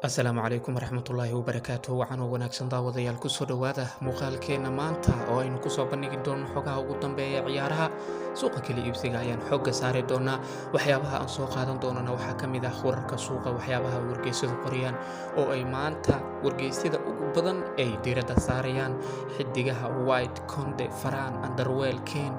السلام عليكم ورحمة الله وبركاته وعن wanaagsan daawadayaal ku soo dhawaada muuqaalkeena maanta oo aynu ku soo bandhigi doono xogaha ugu dambeeya ciyaaraha suuqa kala iibsiga ayaan xooga saari doonaa waxyaabaha aan soo qaadan doonana waxaa ka mid ah wararka suuqa waxyaabaha wargeysyadu qorayaan oo ay maanta wargeysyada ugu badan ay diiradda saarayaan xidigaha White, Conde, Varane, Underwell, Kane,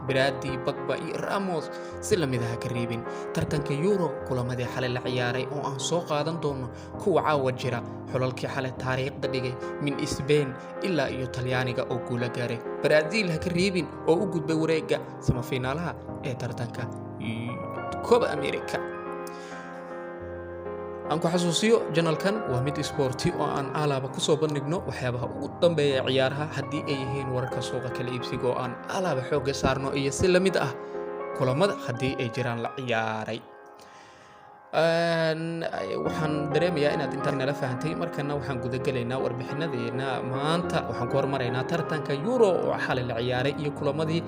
Brady, Pogba iyo Ramos si la mid ah ka reebin tartanka Euro kulamadii xalay la ciyaaray oo aan soo qaadan doono kuwa caawa jira xulalkii xalay taariikhda dhigay min Spain ilaa iyo Talyaaniga oo guul gaaray Brazil ha ka reebin oo u gudbay wareegga semifinalaha ee tartanka Copa America aan ku xasuusiyo janalkan waa mid sporti oo aan alaaba ku soo bandhigno waxyaabaha ugu dambeeya ciyaaraha haddii ay yihiin wararka suuqa kala iibsiga oo aan alaaba xooga saarno iyo si la mid ah kulamada haddii ay jiraan la ciyaaray waxaan dareemayaa inaad intaan nala fahantay markana waxaan guda galaynaa warbixinadeena maanta waxaan ku hormaraynaa tartanka Euro oo xalay la ciyaaray iyo kulamadii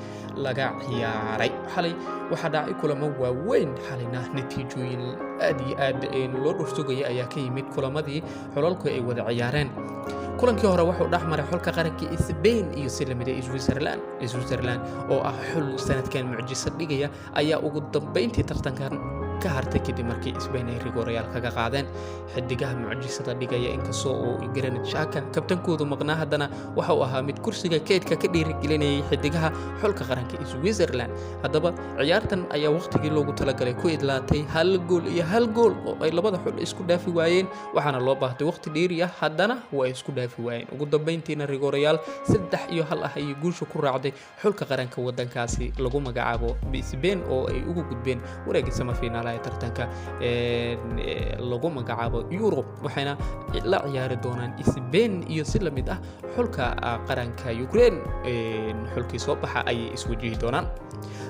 laga ciyaaray xalay waxa dhacay kulamo waaweyn xalayna natiijooyin aad iyo aad loo dhursugay ayaa ka yimid kulamadii xulalku ay wada ciyaareen kulankii hore wuxuu dhaxmaray xulka qaranka Spain iyo Silamida Switzerland oo ah xul sanadkan mucjiso dhigaya ayaa ugu dambeyntii tartankan ka hartay kadib markii Spain ay Real kaga qaadeen xidigaha mucjisada dhigaya inkastoo uu Granit Xhaka kabtankoodu maqnaa haddana waxa uu ahaa mid kursiga keedka ka dhiirigelinayay xidigaha xulka qaranka Switzerland haddaba ciyaartan ayaa waqtigii loogu talagalay ku idlaatay hal gool oo ay labada xul isku dhaafi waayeen waxaana loo baahtay waqti dheeri ah haddana way isku dhaafi waayeen ugu dambeyntiina Real 3-1 ah ay guusha ku raacday xulka qaranka wadankaasi lagu magacaabo Spain oo ay ugu gudbeen wareegga semifinalaha tartanka lagu magacaabo Euro waxayna la ciyaari doonaan Spain iyo si la mid ah xulka qaranka Ukraine xulkii soo baxa ay iswajihi doonaan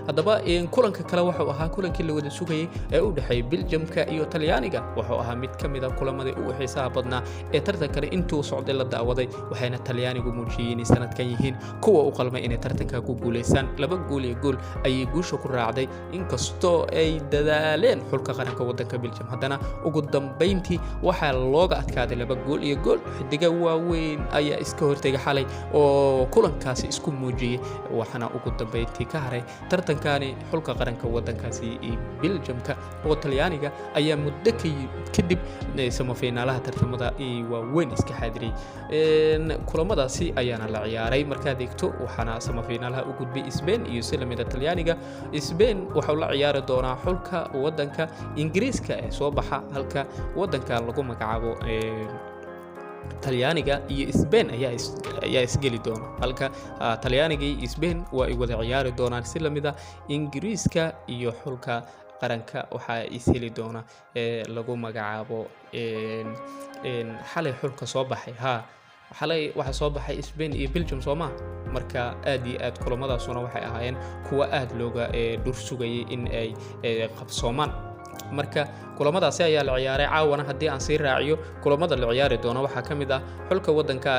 haddaba kulanka kale wuxuu ahaa kulankii la wada sugayay ee u dhaxay Belgiumka iyo Talyaaniga wuxuu ahaa mid ka mid ah kulamadii ugu xiisaha badnaa ee tartanka intuu socday la daawaday waxayna Talyaanigu muujiyeen sanadkan yihiin kuwa u qalmay inay tartanka ku guuleystaan 2 gool ayay guusha ku raacday inkastoo ay dadaaleen xulka qaranka wadanka Belgium haddana ugu dambeyntii waxa looga adkaaday 2 gool xidiga waaweyn ayaa iska hortagay xalay oo kulankaasi isku muujiyay waxana ugu dambeyntii ka haray tartankani xulka qaranka wadankaasi ee Belgiumka oo Talyaaniga ayaa muddo kadib semifinalaha tartamada ee waaweyn iska xaadiray kulamadaasi ayaana la ciyaaray markaad eegto waxana semifinalaha u gudbay Spain iyo Silamida Talyaaniga Spain waxa la ciyaari doonaa xulka wadanka Ingiriiska ee soo baxa halka wadanka lagu magacaabo Talyaaniga iyo Spain ayaa isgeli doona halka Talyaaniga iyo Spain waa ay wada ciyaari doonaan si lamid ah Ingiriiska iyo xulka qaranka waxa iseli doona lagu magacaabo xalay xulka soo baxay xalay waxa soo baxay Spain iyo Belgium Soomaa marka aad iyo aad kulamadaasuna waxay ahaayeen kuwa aad looga dhursugayay in ay qabsoomaan marka kulamadaasi ayaa la ciyaaray caawana haddii aan sii raaciyo kulamada la ciyaari doono waxaa ka mid ah xulka wadanka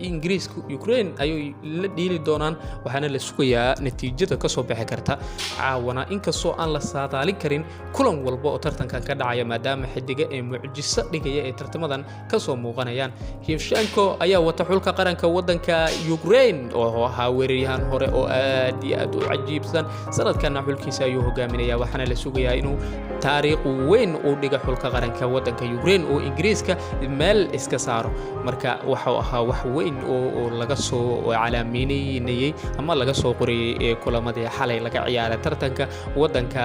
Ingiriiska Ukraine ayay la dhiili doonaan waxaana la sugayaa natiijada ka soo bixi karta caawana inkastoo aan la saadaalin karin kulan walba oo tartankan ka dhacaya maadaama xidiga ee mucjiso dhigaya ee tartamadan ka soo muuqanayaan Shevchenko ayaa wata xulka qaranka wadanka Ukraine oo ahaa weeraryahan hore oo aad iyo aad u cajiibsan sanadkan xulkiisa ayuu hogaaminayaa waxaana la sugayaa inuu taariikh weyn uu dhiga xulka qaranka wadanka Ukraine oo Ingiriiska meel iska saaro marka waxa ahaa wax weyn oo laga soo calaameynayay ama laga soo qoriyay kulamadii xalay laga ciyaaray tartanka wadanka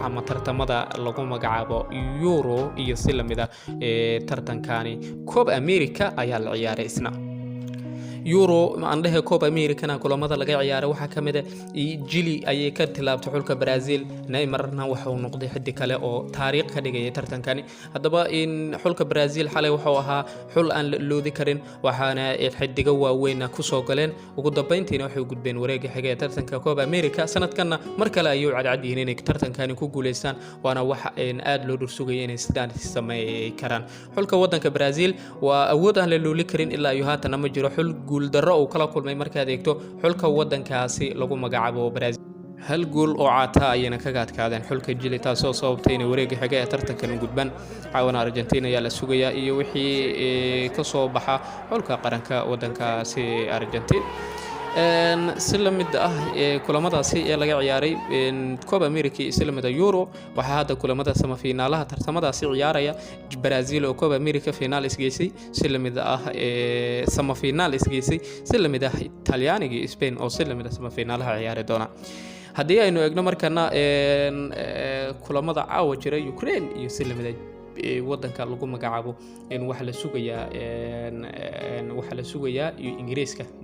ama tartamada lagu magacaabo Euro iyo si la mid ah tartankani Copa America ayaa la ciyaaray isna Euro عندها كوبا أمريكا كلامada laga ciyaaray waxa kamid ah Chile ayay ka tilaabtay xulka Brazil Neymarna waxa uu noqday xiddi kale oo taariikh ka dhigay tartankani haddaba in xulka Brazil xalay waxa uu ahaa xul aan loodi karin waxaana xiddiga waaweyn ku soo galeen ugu dambeyntiina waxay u gudbeen wareegga xiga ee tartanka Copa America sanadkan mar kale ayuu cadcadiyeen inay tartankani ku guuleystaan waana waxa aad loo dhursugay inay sidaan sameeyay karaan xulka wadanka Brazil waa awood aan la looli karin ilaa iyo haatan ma jiro xul guul darro oo kala kulmay markaad eegto xulka wadankaasi lagu magacaabo Brazil hal gool oo caata ayayna kaga adkaadeen xulka Chile taasoo sababtay in wareegga xiga ee tartankan u gudbaan caawana Argentina ayaa la sugayaa iyo wixii ka soo baxa xulka qaranka wadankaasi Argentina si la mid ah kulamadaasi ee laga ciyaaray Copa America iyo isla mid Euro waxa hadda kulamada semifinalaha tartamadaasi ciyaaraya Brazil oo Copa America final isgeysay si la mid ah semifinal isgeysay si la mid ah Talyaaniga iyo Spain oo si la mid ah semifinalaha ciyaari doona haddii aynu eegno markana kulamada caawa jira Ukraine iyo si la mid ah wadanka lagu magacaabo in wax la sugayaa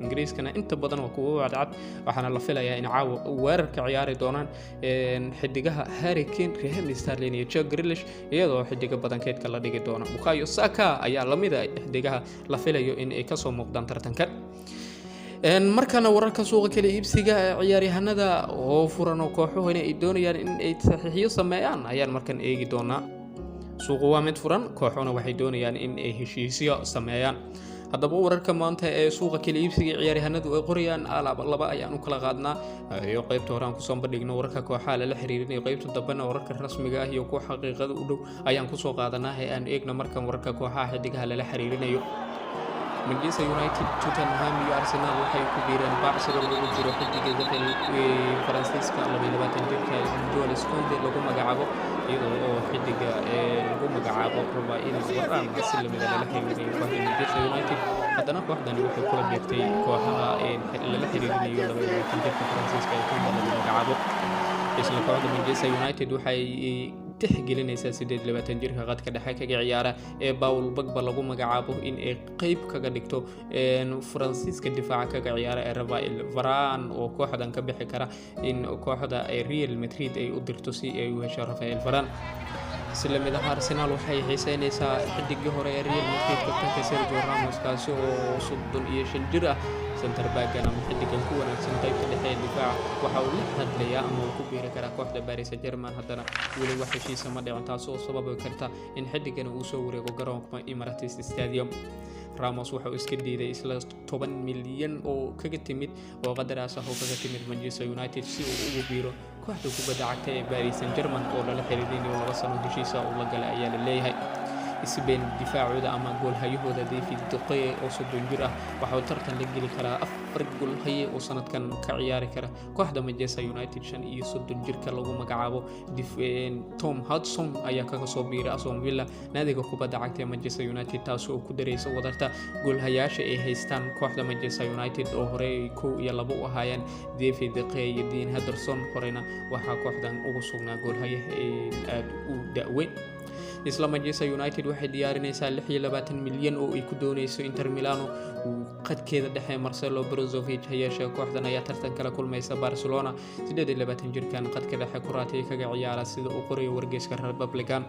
Ingiriiskana inta badan waa kuwa cadcad waxaana la filayaa in caawa weerarka ciyaari doonaan xidigaha Harry Kane, Raheem Sterling iyo Jack Grealish iyadoo xidiga badankeedka la dhigi doono Bukayo Saka ayaa la mid ah xidigaha la filayo in ay ka soo muuqdaan tartankan markana wararka suuqa kala iibsiga ciyaaryahanada oo furan oo kooxuhu ay doonayaan in ay saxiixiyo sameeyaan ayaan markan eegi doonaa suuqu waa mid furan kooxuna waxay doonayaan in ay heshiisyo sameeyaan haddaba wararka maanta ee suuqa kala iibsiga ciyaaryahanadu ay qorayaan laba ayaan u kala qaadnaa iyo qaybta hore aan ku soo bandhigno wararka kooxaha la xiriirinayo qaybta dambena wararka rasmiga ah iyo kuwa xaqiiqada u dhow ayaan ku soo qaadanaa aan eegno markan wararka kooxaha xidigaha la xiriirinayo Manchester United, Tottenham iyo Arsenal waxay ku biireen Barcelona lagu jiro xidiga Faransiiska 22 jirka Jules Koundé lagu magacaabo iyadoo oo xidiga lagu magacaabo raba in waraan si la mid ah la xiriirinayo kooxda Manchester United haddana kooxdan waxay kula biirtay kooxaha la xiriirinayo 22 jirka Faransiiska ee lagu magacaabo isla kooxda Manchester United waxay tixgelinaysaa 28 jirka qadka dhexe kaga ciyaara ee Paul Pogba lagu magacaabo in ay qayb kaga dhigto Faransiiska difaaca kaga ciyaara ee Raphael Varane oo kooxdan ka bixi kara in kooxda Real Madrid ay u dirto si ay u hesho Raphael Varane isla mid ah Arsenal waxay xiiseynaysaa xidigii hore ee Real Madrid kabtanka Sergio Ramos kaasi oo 35 jir ah center back ama xidigan ku wanaagsan qaybta dhexe ee difaaca waxa uu la hadlayaa ama uu ku biiri karaa kooxda Paris Saint-Germain haddana weli wax heshiis ma dhicin taasoo sababi karta in xidigan uu soo wareego garoonka Emirates Stadium Ramos waxa uu iska diiday isla 10 milyan oo kaga timid oo qadaraas ah oo kaga timid Manchester United si uu ugu biiro kooxda kubadda cagta ee Paris Saint-Germain oo la xiriirinayo 2 sano heshiis ah oo la galay ayaa la leeyahay isbeen difaacooda ama gool hayahooda David De Gea oo 30 jir ah waxa uu tartan la geli karaa 4 gool haye oo sanadkan ka ciyaari kara kooxda Manchester United 35 jirka lagu magacaabo Tom Hudson ayaa kaga soo biiray Aston Villa naadiga kubadda cagta ee Manchester United taasoo ku dareysa wadarta gool hayaasha ay haystaan kooxda Manchester United oo hore 1 iyo 2 u ahaayeen David De Gea iyo Dean Henderson horena waxa kooxdan ugu sugnaa gool hayaha aad u daaweyn isla Manchester United waxay diyaarinaysaa 26 milyan oo ay ku doonayso Inter Milano qadkeeda dhexe Marcelo Brozovic hayeeshee kooxdan ayaa tartan kala kulmaysa Barcelona 28 jirkan qadka dhexe Croatia kaga ciyaara sida uu qorayo wargeyska Republican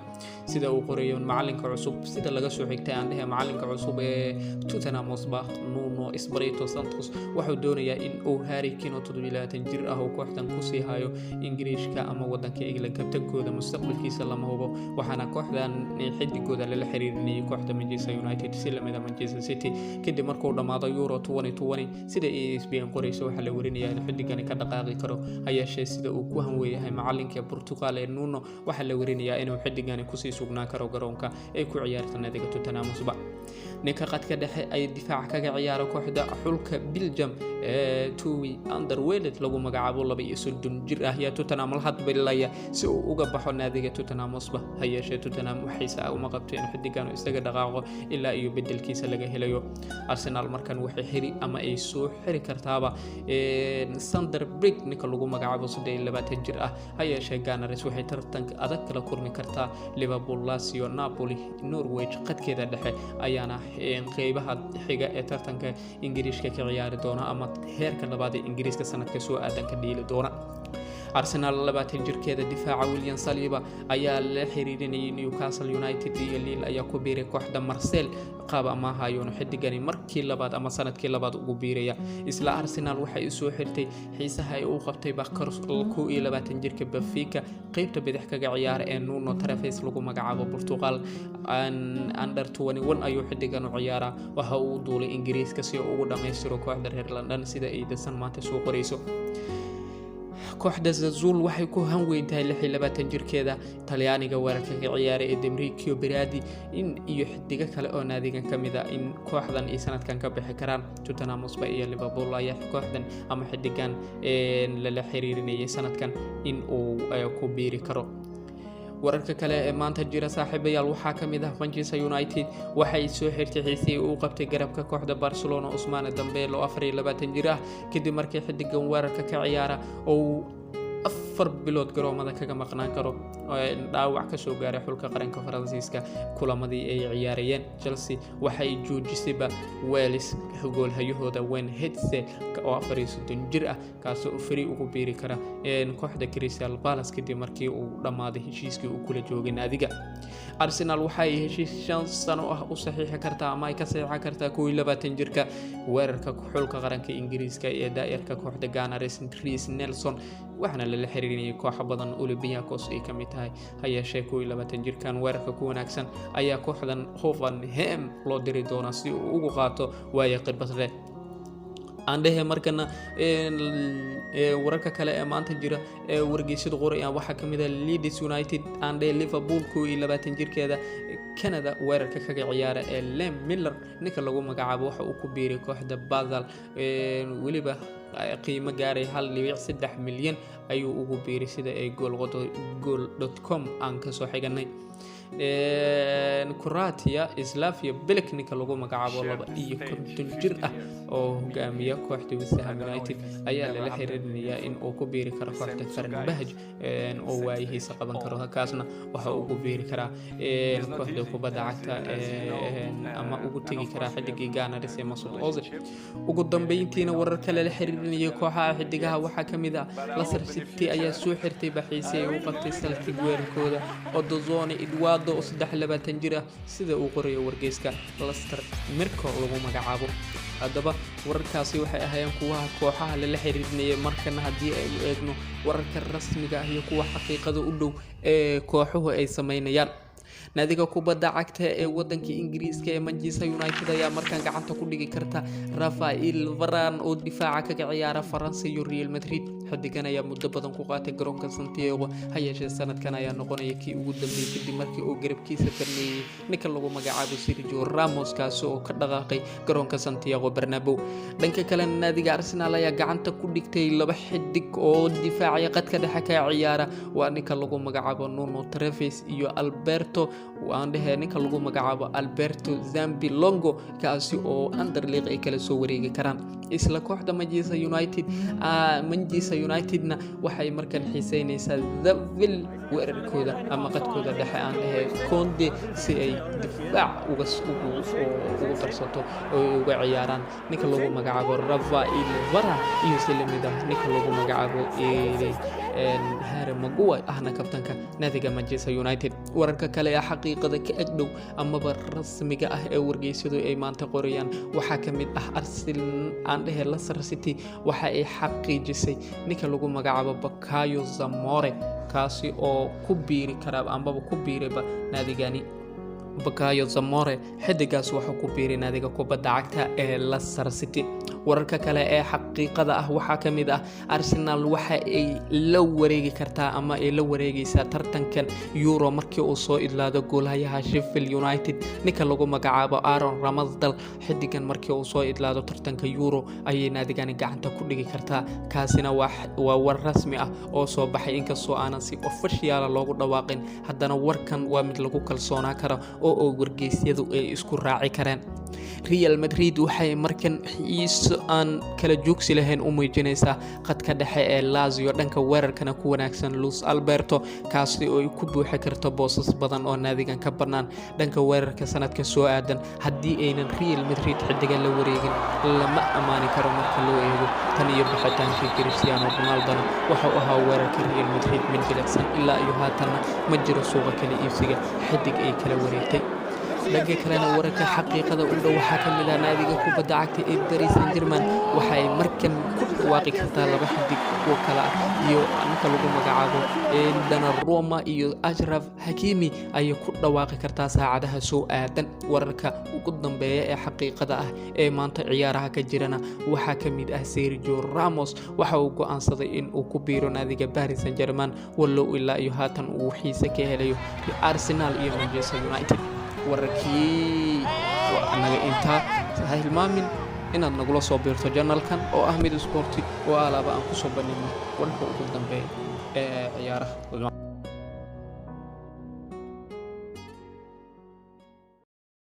sida uu qorayo macalinka cusub sida laga soo xigtay aan dhahay macalinka cusub ee Tottenham Hotspur Nuno Espirito Santos wuxuu doonayaa in uu Harry Kane 27 jir ah oo kooxdan ku sii hayo Ingiriiska ama wadanka England kabtankooda mustaqbalkiisa lama hubo waxaana kooxdan xidigooda la xiriirinayay kooxda Manchester United si la mid ah Manchester City kadib markuu dhamaado Euro 2020 sida ESPN qorayso waxa la warinayaa in xidigan ka dhaqaaqi karo hayeeshee sida uu ku hanweeyahay macalinka Portugal ee Nuno waxa la warinayaa inuu xidigan ku sii sugnaan karo garoonka ay ku ciyaarta naadiga Tottenham Hotspur ninka qadka dhexe ay difaac kaga ciyaaro kooxda xulka Belgium ee Toby Alderweireld lagu magacaabo 32 jir ah ayaa Tottenham la hadbalaya si uu uga baxo naadiga Tottenham Hotspur hayeeshee Tottenham waxay saa uma qabteen in xidigan isaga dhaqaaqo ilaa iyo bedelkiisa laga helayo Arsenal markan waxay xiri ama ay soo xiri kartaaba Sander Berge ninka lagu magacaabo 23 jir ah hayeeshee Gunners waxay tartanka adag kala kulmi kartaa Liverpool, Lazio, Napoli, Norwich qadkeeda dhexe ayaana qeybaha xiga ee tartanka Ingiriiska ka ciyaari doona ama heerka labaad ee Ingiriiska sanadka soo aadan ka dhiili doona Arsenal 20 jirkeeda difaaca William Saliba ayaa la xiriirinayay Newcastle United iyo Lille ayaa ku biiray kooxda Marseille qaba ama hayoon xidigani markii labaad ama sanadkii labaad ugu biiraya isla Arsenal waxay soo xirtay xiisaha ay u qabtay Bakar 22 jirka Benfica qaybta bidix kaga ciyaara ee Nuno Tavares lagu magacaabo Portugal under 21 ayuu xidigan u ciyaara waxa uu duulay Ingiriiska si uu ugu dhameystiro kooxda reer London sida ay dasan maanta soo qorayso kooxda Zazul waxay ku hanweyntahay 26 jirkeeda Talyaaniga weerarka ka ciyaaray ee Demrikio Berardi in iyo xidiga kale oo naadigan kamid ah in kooxdan ay sanadkan ka bixi karaan Tottenham Hotspur iyo Liverpool ayaa kooxdan ama xidigan la xiriirinayay sanadkan in uu ku biiri karo wararka kale ee maanta jira saaxiibayaal waxaa kamid ah Manchester United waxay soo xirtay xiisay uu qabtay garabka kooxda Barcelona Ousmane Dembele oo 24 jir ah kadib markii xidigan weerarka ka ciyaara oo 4 bilood garoomada kaga maqnaan karo dhaawac ka soo gaaray xulka qaranka Faransiiska kulamadii ay ciyaarayeen Chelsea waxay joojisay Wales goolhayahooda Wayne Hesse oo 34 jir ah kaas oo free ugu biiri kara kooxda Crystal Palace kadib markii uu dhamaaday heshiiskii uu kula joogay naadiga Arsenal waxay heshiis 5 sano ah u saxiixi kartaa ama ay ka saxiixan kartaa 22 jirka weerarka xulka qaranka Ingiriiska ee daa'irka kooxda Gunners Reece Nelson waxaana la xiriirinayay koox badan Olympiacos ay kamid tahay hayeeshee 22 jirkan weerarka ku wanaagsan ayaa kooxdan Hoffenheim loo diri doona si uu ugu qaato waayo khibrad leh عندها مركنا وركا كلا ما أنت جرا ورجيسد قرية واحد كميدا ليدز يونايتد عند ليفربول كوي لبا تنجر كذا كندا وركا كعيارة لام ميلر نكلو مقعبو حقوق بيري كوحدة بازل ولبا قيمة جاري هل لبيع 6 مليون أيو ugu biiri sida ay goal.com aan ka soo xiganay Croatia Slavia Belek lagu magacaabo 2 jir ah oo hogaamiya kooxda West Ham United ayaa la xiriirinayaa in uu ku biiri karo kooxda Fenerbahce oo waayihiisa qaban karo kaasna waxa uu ku biiri karaa kooxda kubadda cagta ama ugu tagi kara xidigii Gunners ee Mesut Ozil ugu dambeyntiina warar kale la xiriirinaya kooxaha xidigaha waxa kamid ah Leicester City ayaa soo xirtay baxaysay uu qabtay Celtic weerarkooda Odozone Eduardo 23 jir ah sida uu qorayo wargeyska Leicester Mirko lagu magacaabo hadaba wararkaasi waxay ahaayeen kuwa kooxaha la xiriirinayay markana hadii ay eegno wararka rasmiga ah iyo kuwa xaqiiqada u dhow ee kooxuhu ay sameynayaan naadiga kubadda cagta ee wadanka Ingiriiska ee Manchester United ayaa markaan gacanta ku dhigi karta Rafael Varane oo difaaca kaga ciyaara Faransa iyo Real Madrid xidigan ayaa muddo badan ku qaatay garoonka Santiago hayeeshee sanadkan ayaa noqonaya kii ugu dambeeyay kadib markii uu garabkiisa barneeyay ninka lagu magacaabo Sergio Ramos kaas oo ka dhaqaaqay garoonka Santiago Bernabeu dhanka kale naadiga Arsenal ayaa gacanta ku dhigtay laba xidig oo difaaciya qadka dhexe ka ciyaara waa ninka lagu magacaabo Nuno Tavares iyo Alberto وعنده نك اللي قوم جعبه ألبرتو زامبي لونغو كأسي أو أندرليغ إكلا سووري كران إسلا كوحدة مانشستر يونايتد مانشستر يونايتدنا وحي مركن حسين يسذفل وإركودا أما قد كودا دحى عنده كوندي سي دفاع وقرصته وعياران نك اللي قوم جعبه رافائيل ورا يسلم ده نك اللي قوم جعبه هاري ماغواي أهنا كابتنك نادي مانشستر يونايتد وركا كلا حقيقة كأجدو أما بالرسمية ورجيسدو أي مانتا قريان وحاكمت أرسنال عنده ليستر سيتي وحا حقيقي نيكا لوغو مغعبا بكايو زاموري كاسي أو كوبيري كراب أما بكوبيري نادي بكايو زاموري حدقاس وحا كوبيري نادي كوبادا عagta ee Leicester City wararka kale ee xaqiiqada ah waxa kamid ah Arsenal waxa ay la wareegi kartaa ama ay la wareegaysaa tartankan Euro markii uu soo idlaado goolahayaha Sheffield United ninka lagu magacaabo Aaron Ramsdale xidigan markii uu soo idlaado tartanka Euro ayay naadigani gacanta ku dhigi kartaa kaasina waa war rasmi ah oo soo baxay inkastoo aanan si official loogu dhawaaqin haddana warkan waa mid lagu kalsoonaa karo oo wargeysyadu ay isku raaci kareen Real Madrid waxay markan xiiso aan kala joogsi lahayn u muujinaysaa qadka dhexe ee Lazio dhanka weerarkana ku wanaagsan Luis Alberto kaasi oo ku buuxi karto boosas badan oo naadigan ka banaan dhanka weerarka sanadka soo aadan haddii aynan Real Madrid xidiga la wareegin lama amaani karo marka loo eego tan iyo bixitaankii Cristiano Ronaldo waxa uu ahaa weerarka Real Madrid mid jilicsan ilaa iyo haatan ma jiro suuqa kala iibsiga xidig ay kala wareegtay dhanka kalena wararka xaqiiqada u dhow waxa kamid ah naadiga kubadda cagta ee Paris Saint-Germain waxay markan ku ku dhawaaqi kartaa laba xidig kuwa kale ah iyo ninka lagu magacaabo Donnarumma iyo Achraf Hakimi ayay ku dhawaaqi kartaa saacadaha soo aadan wararka ugu dambeeya ee xaqiiqada ah ee maanta ciyaaraha ka jirana waxaa ka mid ah Sergio Ramos waxa uu go'aansaday in uu ku biiro naadiga Paris Saint-Germain wallow ilaa iyo haatan uu xiise ka helayo Arsenal iyo Manchester United wararkii anaga intaa ha hilmaamin inaad nagula soo biirto channelkan oo ah mid sporti oo alaaba aan ku soo bandhigno wararka ugu dambeeya ee ciyaaraha